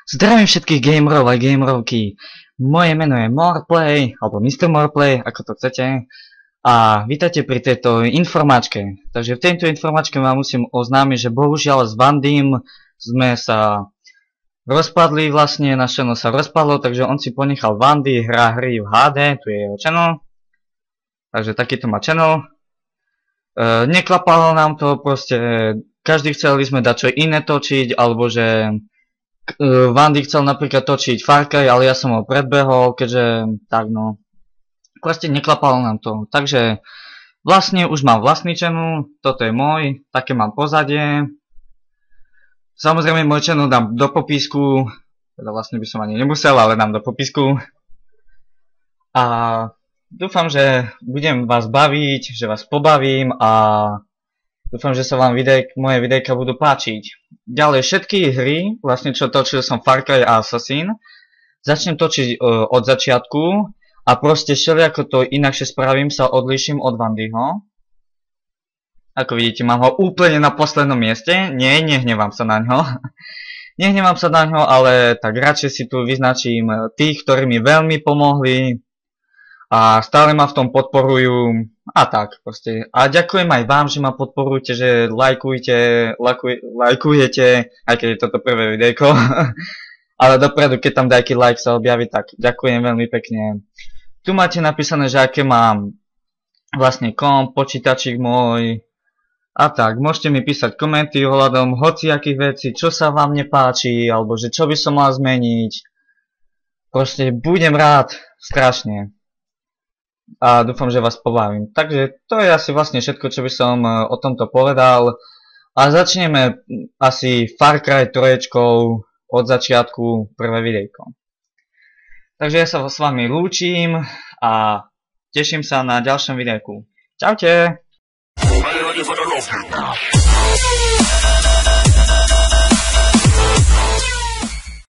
Zdravím všetkých gamerov a gamerovky. Moje meno je Moreplay, alebo Mr. Moreplay, ako to chcete. A vítajte pri tejto informačke. Takže v tejto informačke vám musím oznámiť, že bohužiaľ s Vandym sme sa rozpadli vlastne, naše channel sa rozpadlo, takže on si ponechal Vandy, hrá hry v HD, tu je jeho channel. Takže takýto má channel. Neklapalo nám to, proste každý chceli sme dať čo iné točiť, alebo že Vandy chcel napríklad točiť Far Cry, ale ja som ho predbehol, keďže tak no. Proste neklapalo nám to. Takže vlastne už mám vlastný channel, toto je môj, také mám pozadie. Samozrejme môj channel dám do popisku, teda vlastne by som ani nemusel, ale dám do popisku. A dúfam, že budem vás baviť, že vás pobavím a dúfam, že sa vám moje videjka budú páčiť. Ďalej všetky hry, vlastne čo točil som Far Cry a Assassin, začnem točiť od začiatku a proste všelijako to inakšie spravím, sa odlíšim od Vandyho. Ako vidíte, mám ho úplne na poslednom mieste, nehnevám sa na ňo. Nehnevám sa na ňo, ale tak radšej si tu vyznačím tých, ktorí mi veľmi pomohli a stále ma v tom podporujú a tak proste. A ďakujem aj vám, že ma podporujete, že lajkujete, aj keď je toto prvé videjko. Ale dopredu, keď tam nejaký like sa objaví, tak ďakujem veľmi pekne. Tu máte napísané, že aké mám vlastne komp, počítačik môj a tak. Môžete mi písať komenty ohľadom hociakých vecí, čo sa vám nepáči, alebo že čo by som mal zmeniť. Proste budem rád, strašne. A dúfam, že vás pobavím. Takže to je asi vlastne všetko, čo by som o tomto povedal. A začneme asi Far Cry 3 od začiatku, prvé videjko. Takže ja sa s vami lúčim a teším sa na ďalšom videjku. Čaute!